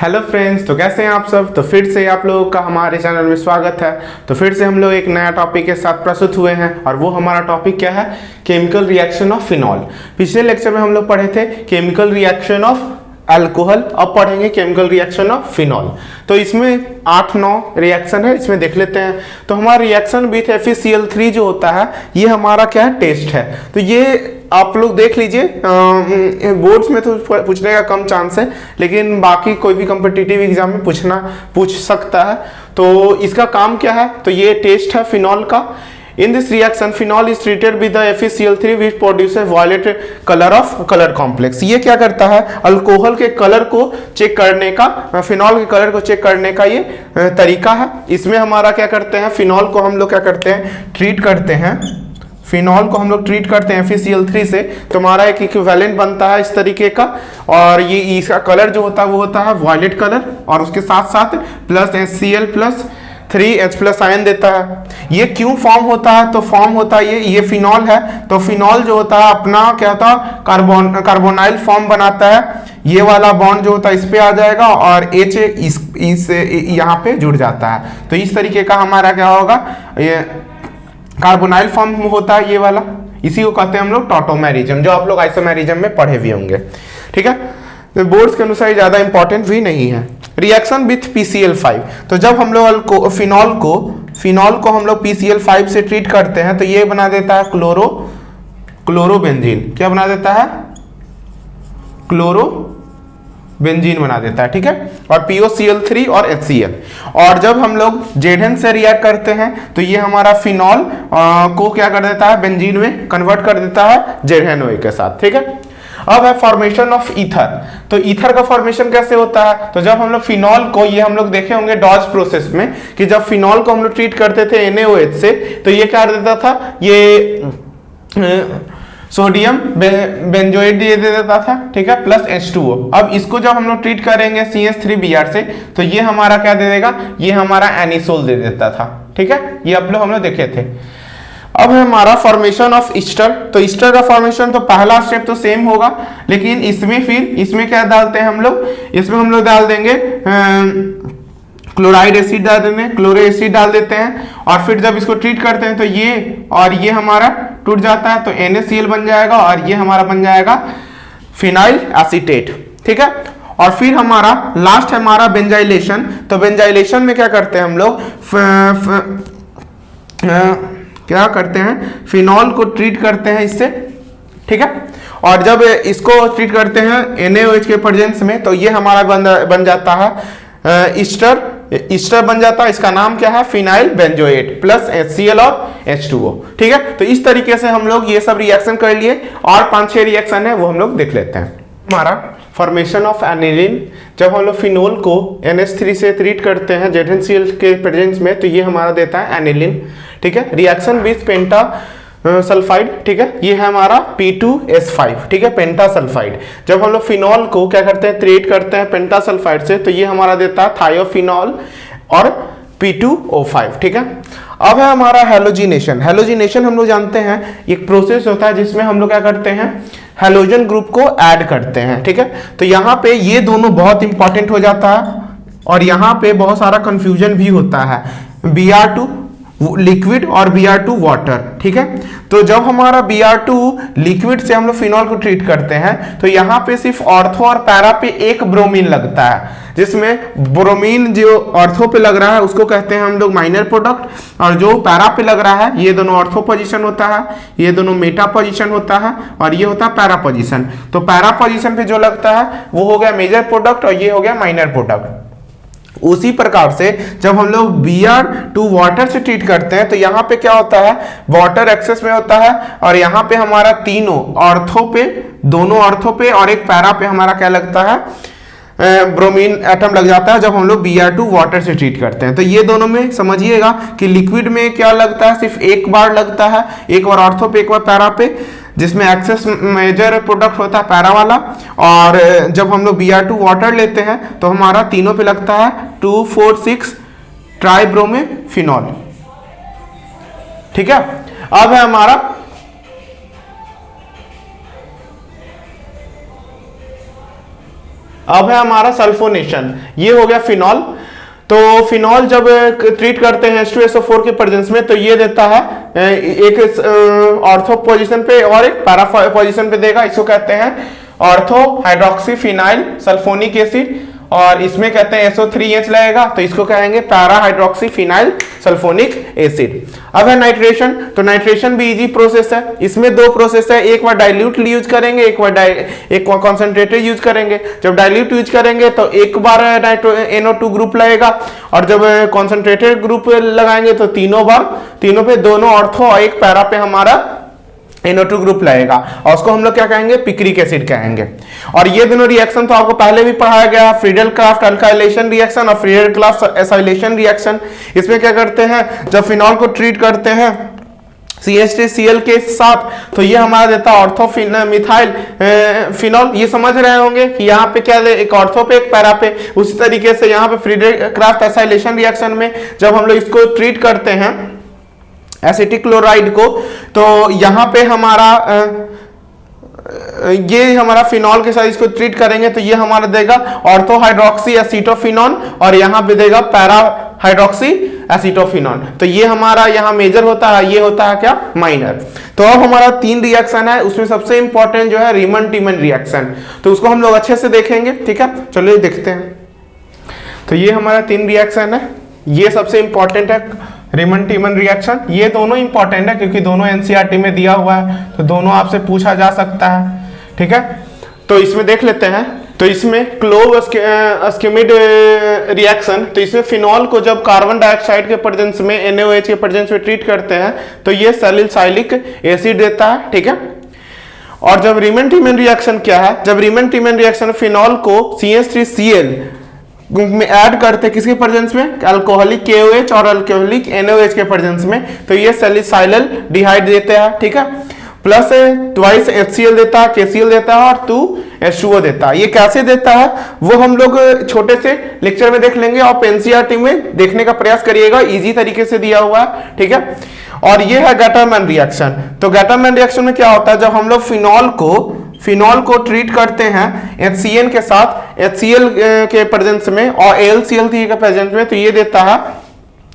Hello friends, तो कैसे हैं आप सब। तो फिर से आप लोगों का हमारे चैनल में स्वागत है। तो फिर से हम लोग एक नया टॉपिक के साथ प्रस्तुत हुए हैं और वो हमारा टॉपिक क्या है, केमिकल रिएक्शन ऑफ फिनॉल। पिछले लेक्चर में हम लोग पढ़े थे केमिकल रिएक्शन ऑफ अल्कोहल, अब पढ़ेंगे केमिकल रिएक्शन ऑफ फिनॉल। तो इसमें 8-9 रिएक्शन है, इसमें देख लेते हैं। तो हमारा रिएक्शन विथ FeCl3 जो होता है ये हमारा क्या है, टेस्ट है। तो ये आप लोग देख लीजिए, बोर्ड्स में तो पूछने का कम चांस है, लेकिन बाकी कोई भी कॉम्पिटिटिव एग्जाम में पूछ सकता है। तो इसका काम क्या है, तो ये टेस्ट है फिनॉल का। In this reaction, phenol is treated with the FeCl3 which produces violet color of color complex। ये क्या करता है, अल्कोहल के कलर को चेक करने का, फिनॉल के कलर को चेक करने का ये तरीका है। इसमें हमारा क्या करते हैं, फिनॉल को हम लोग क्या करते हैं, ट्रीट करते हैं। फिनॉल को हम लोग ट्रीट करते हैं FeCl3 से, तो हमारा एक इक्विवेलेंट बनता है इस तरीके का। और ये इसका कलर जो होता है वो होता है वायलेट कलर, और उसके साथ साथ plus HCl plus 3H+ ion देता है। ये क्यों फॉर्म होता है, तो फॉर्म होता है ये फिनॉल है। तो फिनॉल जो होता है अपना क्या होता है, कार्बोनाइल फॉर्म बनाता है। ये वाला बॉन्ड जो होता है इस पे आ जाएगा और H इस यहाँ पे जुड़ जाता है। तो इस तरीके का हमारा क्या होगा, ये कार्बोनाइल फॉर्म होता है ये वाला। इसी को कहते हैं हम लोग टॉटोमेरिज्म, जो आप लोग आइसोमेरिज्म में पढ़े भी होंगे। ठीक है, तो बोर्ड्स के अनुसार ज्यादा इंपॉर्टेंट भी नहीं है। रिएक्शन विथ PCl5, तो जब हम लोग फिनॉल को हम लोग PCl5 से ट्रीट करते हैं तो ये बना देता है क्लोरोबेंजीन। क्या बना देता है, क्लोरोबेंजीन बना देता है। ठीक है, और POCl3 और HCl। और जब हम लोग Zn से रिएक्ट करते हैं तो ये हमारा फिनॉल को क्या कर देता है, बेंजीन में कन्वर्ट कर देता है ZnOA के साथ। ठीक है, अब है फॉर्मेशन ऑफ ईथर। तो ईथर का फॉर्मेशन कैसे होता है, तो जब हम लोग फिनॉल को, ये हम लोग देखे होंगे डॉज प्रोसेस में कि जब फिनॉल को हम लोग ट्रीट करते थे NaOH से, तो ये क्या देता था, ये सोडियम बेंजोएट दे देता था। ठीक है, प्लस H2O। अब इसको जब हम लोग ट्रीट करेंगे CH3Br से, तो ये हमारा क्या दे देगा, ये हमारा एनिसोल दे देता था। ठीक है, ये हम लोग देखे थे। अब है हमारा फॉर्मेशन ऑफ ईस्टर। तो ईस्टर का फॉर्मेशन, तो पहला स्टेप तो सेम होगा, लेकिन इसमें क्या डालते हैं हम लोग, इसमें हम लोग डाल देंगे क्लोराइड एसिड डाल देंगे, क्लोरो एसिड डाल देते हैं। और फिर जब इसको ट्रीट करते हैं तो ये और ये हमारा टूट जाता है, तो NaCl बन जाएगा और ये हमारा बन जाएगा फिनाइल एसीटेट। ठीक है, और फिर हमारा लास्ट है हमारा बेंजाइलेशन। तो बेंजाइलेशन में क्या करते हैं हम लोग, क्या करते हैं, फिनॉल को ट्रीट करते हैं इससे। ठीक है, और जब इसको ट्रीट करते हैं NaOH के प्रेजेंस में, तो ये हमारा बन जाता है ईस्टर बन जाता है। इसका नाम क्या है, फिनाइल बेंजोएट प्लस HCl और H2O। ठीक है, तो इस तरीके से हम लोग ये सब रिएक्शन कर लिए, और 5-6 रिएक्शन है वो हम लोग देख लेते हैं। हमारा फॉर्मेशन ऑफ एनिलीन, जब हम लोग फिनोल को NH3 से ट्रीट करते हैं ZnCl के प्रेजेंस में, तो ये हमारा देता है एनिलीन। ठीक है, रिएक्शन विथ पेंटा सल्फाइड। ठीक है, ये है हमारा P2S5। ठीक है, पेंटा सल्फाइड। जब हम लोग फिनॉल को क्या करते हैं, ट्रीट करते हैं पेंटा सल्फाइड से, तो ये हमारा देता है थायोफिनॉल और P2O5। ठीक है, अब है हमारा हेलोजिनेशन। हेलोजिनेशन हम लोग जानते हैं एक प्रोसेस होता है जिसमें हम लोग क्या करते हैं, हेलोजन ग्रुप को ऐड करते हैं। ठीक है, तो यहाँ पे ये दोनों बहुत इंपॉर्टेंट हो जाता है, और यहाँ पे बहुत सारा कंफ्यूजन भी होता है। Br2 लिक्विड और Br2 वाटर। ठीक है, तो जब हमारा Br2 लिक्विड से हम लोग फिनॉल को ट्रीट करते हैं, तो यहाँ पे सिर्फ ऑर्थो और पैरा पे एक ब्रोमीन लगता है, जिसमें ब्रोमीन जो ऑर्थो पे लग रहा है उसको कहते हैं हम लोग माइनर प्रोडक्ट, और जो पैरा पे लग रहा है ये दोनों ऑर्थो पोजीशन होता है, ये दोनों मेटा पोजीशन होता है, और ये होता है पैरा पोजीशन। तो पैरा पोजीशन पे जो लगता है वो हो गया मेजर प्रोडक्ट, और ये हो गया माइनर प्रोडक्ट। उसी प्रकार से जब हम लोग Br2 वाटर से ट्रीट करते हैं, तो यहाँ पे क्या होता है, वाटर एक्सेस में होता है, और यहाँ पे हमारा तीनों ऑर्थो पे, दोनों ऑर्थो पे और एक पैरा पे हमारा क्या लगता है, ब्रोमीन एटम लग जाता है जब हम लोग Br2 वाटर से ट्रीट करते हैं। तो ये दोनों में समझिएगा कि लिक्विड में क्या लगता है, सिर्फ एक बार लगता है, एक बार ऑर्थो पे एक बार पैरा पे, जिसमें एक्सेस मेजर प्रोडक्ट होता है पैरा वाला। और जब हम लोग Br2 वाटर लेते हैं तो हमारा तीनों पे लगता है 2,4,6 ट्राइब्रोमेफिनॉल। ठीक है, अब है हमारा अब है हमारा सल्फोनेशन, ये हो गया फिनॉल। तो फिनॉल जब ट्रीट करते हैं H2SO4 के प्रेजेंस में तो ये देता है एक ऑर्थो पोजीशन पे और एक पैरा पोजीशन पे देगा, इसको कहते हैं ortho hydroxy phenyl sulphonic acid, और इसमें कहते हैं SO3H लगेगा तो इसको कहेंगे para hydroxy phenyl sulphonic acid. अब है नाइट्रेशन, तो नाइट्रेशन भी इजी प्रोसेस है, इसमें दो प्रोसेस है, एक बार डाइल्यूट यूज करेंगे, एक बार कॉन्सेंट्रेटेड यूज करेंगे। जब डाइल्यूट यूज करेंगे तो एक बार NO2 ग्रुप लगेगा, और जब कॉन्सेंट्रेटेड ग्रुप लगाएंगे तो तीनों पे दोनों ऑर्थो और एक पैरा पे हमारा NO2 ग्रुप लगेगा, और उसको हम लोग क्या कहेंगे, पिक्रिक एसिड कहेंगे। और ये दोनों रिएक्शन तो आपको पहले भी पढ़ाया गया, फ्रीडल क्राफ्ट अल्काइलेशन रिएक्शन और फ्रीडल क्राफ्ट एसाइलेशन रिएक्शन। इसमें क्या करते हैं, जब फिनॉल को ट्रीट करते हैं CH3Cl के साथ तो ये हमारा देता है ऑर्थो मिथाइल फिनॉल। ये समझ रहे होंगे कि यहाँ पे क्या है, एक ऑर्थो पे एक पैरा पे। उसी तरीके से यहाँ पे फ्रीडल क्राफ्ट एसाइलेशन रिएक्शन में जब हम लोग इसको ट्रीट करते हैं एसिटिक क्लोराइड को, तो यहाँ पे हमारा ये हमारा फिनॉल के साथ इसको ट्रीट करेंगे तो ये हमारा देगा ऑर्थो हाइड्रोक्सी एसीटोफिनॉन, और यहाँ पे देगा पैरा हाइड्रोक्सी एसीटोफिनॉन। तो ये हमारा यहाँ मेजर होता है, ये होता है क्या, माइनर। तो अब हमारा 3 रिएक्शन है, उसमें सबसे इंपॉर्टेंट जो है रीमन टीमन रिएक्शन, तो उसको हम लोग अच्छे से देखेंगे। ठीक है, चलिए देखते हैं। तो ये हमारा 3 रिएक्शन है, ये सबसे इंपॉर्टेंट है रीमन टीमन रिएक्शन। ये दोनों इंपॉर्टेंट है क्योंकि दोनों एनसीईआरटी में दिया हुआ है, तो दोनों आपसे पूछा जा सकता है। ठीक है, तो इसमें देख लेते हैं। तो इसमें क्लोव अस्किमिड रिएक्शन, तो इसमें फिनॉल को जब कार्बन डाइऑक्साइड के प्रेजेंस में NaOH के प्रेजेंस में ट्रीट करते हैं तो ये सैलिसाइलिक एसिड देता है। ठीक है, और जब रीमन टीमन रिएक्शन क्या है, जब रीमन टीमन रिएक्शन फिनॉल को CH3Cl में ऐड करते हैं किसके प्रेजेंस में, अल्कोहलिक KOH और अल्कोहलिक NaOH के प्रेजेंस में, तो ये सैलिसाइल डिहाइड देते हैं। ठीक है, प्लस ट्वाइस HCl देता है, KCl देता है और 2H2O देता है। ये कैसे देता है वो हम लोग छोटे से लेक्चर में देख लेंगे, आप एनसीईआरटी में देखने का प्रयास करिएगा, इजी तरीके से दिया हुआ है। ठीक है, और ये है गैटरमैन रिएक्शन। तो गैटरमैन रिएक्शन में क्या होता है, जब हम लोग फिनॉल को ट्रीट करते हैं HCN के साथ, HCl के प्रेजेंस में और AlCl3 के प्रेजेंस में, तो ये देता है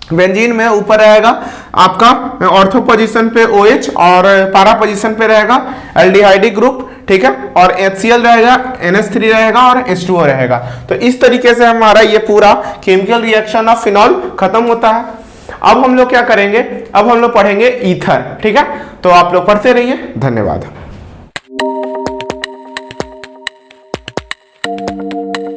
बेंजीन में ऊपर रहेगा आपका ऑर्थो पोजीशन पे OH और पैरा पोजीशन पे रहेगा एल्डिहाइडिक ग्रुप। ठीक है, और HCl रहेगा, NH3 रहेगा और H2O रहेगा। तो इस तरीके से हमारा ये पूरा केमिकल रिएक्शन ऑफ फिनॉल खत्म होता है। अब हम लोग क्या करेंगे, अब हम लोग पढ़ेंगे ईथर। ठीक है, तो आप लोग पढ़ते रहिए, धन्यवाद।